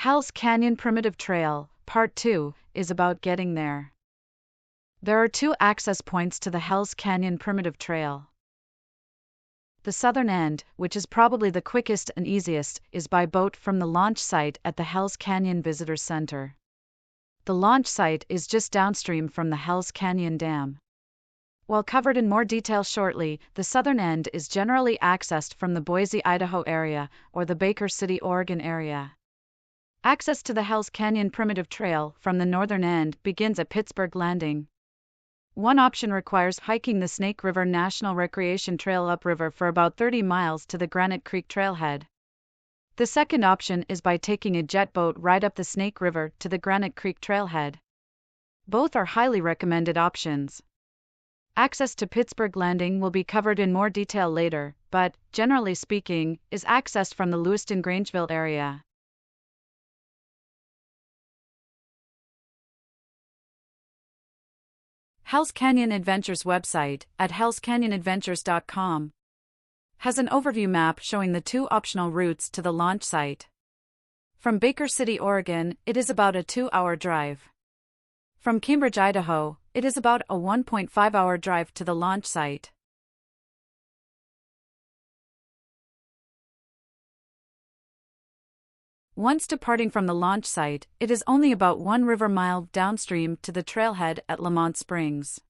Hell's Canyon Primitive Trail, Part 2, is about getting there. There are two access points to the Hell's Canyon Primitive Trail. The southern end, which is probably the quickest and easiest, is by boat from the launch site at the Hell's Canyon Visitor Center. The launch site is just downstream from the Hell's Canyon Dam. While covered in more detail shortly, the southern end is generally accessed from the Boise, Idaho area, or the Baker City, Oregon area. Access to the Hell's Canyon Primitive Trail from the northern end begins at Pittsburgh Landing. One option requires hiking the Snake River National Recreation Trail upriver for about 30 miles to the Granite Creek trailhead. The second option is by taking a jet boat right up the Snake River to the Granite Creek trailhead. Both are highly recommended options. Access to Pittsburgh Landing will be covered in more detail later, but, generally speaking, is accessed from the Lewiston-Grangeville area. Hell's Canyon Adventures website, at hellscanyonadventures.com, has an overview map showing the two optional routes to the launch site. From Baker City, Oregon, it is about a 2-hour drive. From Cambridge, Idaho, it is about a 1.5-hour drive to the launch site. Once departing from the launch site, it is only about 1 river mile downstream to the trailhead at Lamont Springs,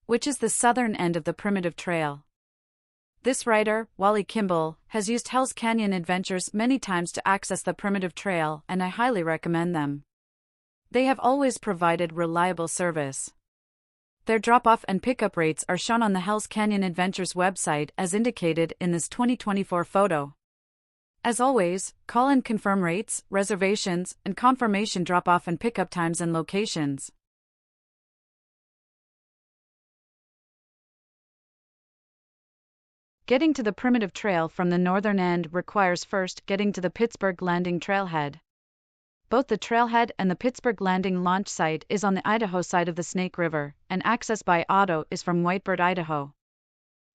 which is the southern end of the Primitive Trail. This writer, Wally Kimball, has used Hell's Canyon Adventures many times to access the Primitive Trail, and I highly recommend them. They have always provided reliable service. Their drop-off and pickup rates are shown on the Hell's Canyon Adventures website as indicated in this 2024 photo. As always, call and confirm rates, reservations, and confirmation drop-off and pickup times and locations. Getting to the Primitive Trail from the northern end requires first getting to the Pittsburgh Landing trailhead. Both the trailhead and the Pittsburgh Landing launch site is on the Idaho side of the Snake River, and access by auto is from Whitebird, Idaho.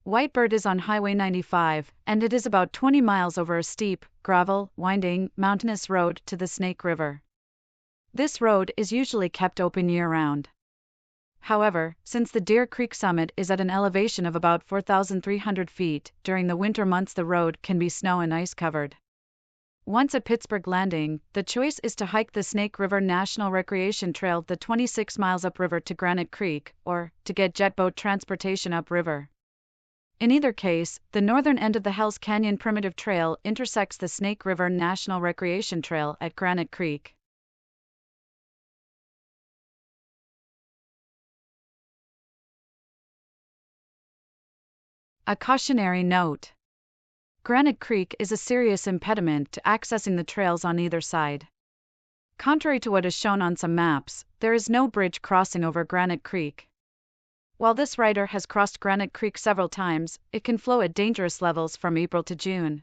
Whitebird is on Highway 95, and it is about 20 miles over a steep, gravel, winding, mountainous road to the Snake River. This road is usually kept open year-round. However, since the Deer Creek summit is at an elevation of about 4,300 feet, during the winter months the road can be snow and ice covered. Once at Pittsburgh Landing, the choice is to hike the Snake River National Recreation Trail the 26 miles upriver to Granite Creek, or to get jet boat transportation upriver. In either case, the northern end of the Hell's Canyon Primitive Trail intersects the Snake River National Recreation Trail at Granite Creek. A cautionary note. Granite Creek is a serious impediment to accessing the trails on either side. Contrary to what is shown on some maps, there is no bridge crossing over Granite Creek. While this writer has crossed Granite Creek several times, it can flow at dangerous levels from April to June.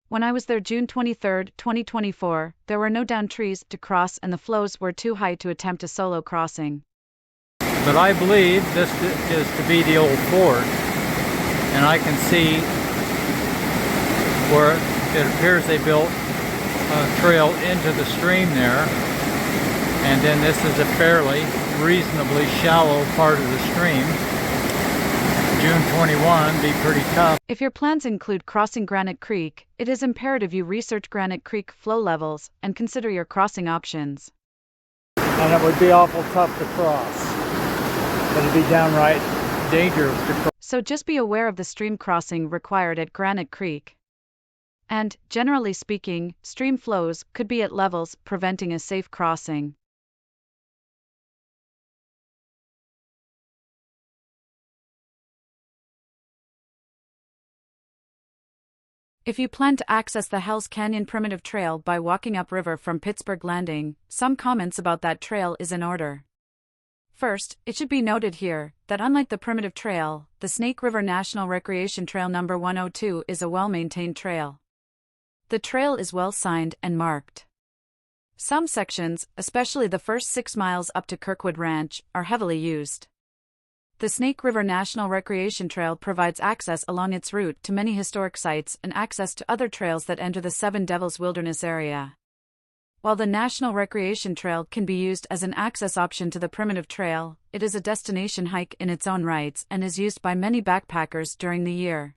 When I was there June 23, 2024, there were no downed trees to cross and the flows were too high to attempt a solo crossing. But I believe this is to be the old ford, and I can see where it appears they built a trail into the stream there, and then this is a fairly reasonably shallow part of the stream. June 21 be pretty tough. If your plans include crossing Granite Creek, it is imperative you research Granite Creek flow levels and consider your crossing options. And it would be awful tough to cross. It'd be downright dangerous to cross. So just be aware of the stream crossing required at Granite Creek. And, generally speaking, stream flows could be at levels preventing a safe crossing. If you plan to access the Hell's Canyon Primitive Trail by walking upriver from Pittsburgh Landing, some comments about that trail is in order. First, it should be noted here that unlike the Primitive Trail, the Snake River National Recreation Trail number 102 is a well-maintained trail. The trail is well signed and marked. Some sections, especially the first 6 miles up to Kirkwood Ranch, are heavily used. The Snake River National Recreation Trail provides access along its route to many historic sites and access to other trails that enter the Seven Devils Wilderness area. While the National Recreation Trail can be used as an access option to the Primitive Trail, it is a destination hike in its own rights and is used by many backpackers during the year.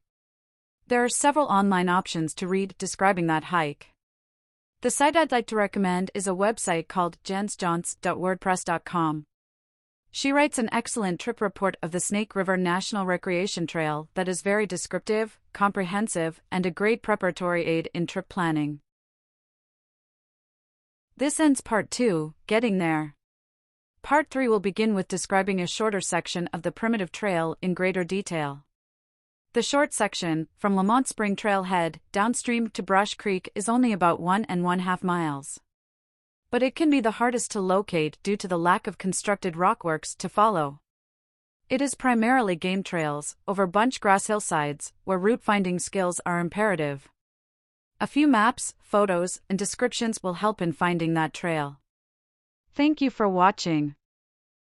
There are several online options to read describing that hike. The site I'd like to recommend is a website called jensjontz.wordpress.com. She writes an excellent trip report of the Snake River National Recreation Trail that is very descriptive, comprehensive, and a great preparatory aid in trip planning. This ends Part 2, Getting There. Part 3 will begin with describing a shorter section of the Primitive Trail in greater detail. The short section, from Lamont Spring Trailhead downstream to Brush Creek, is only about 1.5 miles. But it can be the hardest to locate due to the lack of constructed rockworks to follow. It is primarily game trails, over bunch grass hillsides, where route finding skills are imperative. A few maps, photos, and descriptions will help in finding that trail. Thank you for watching.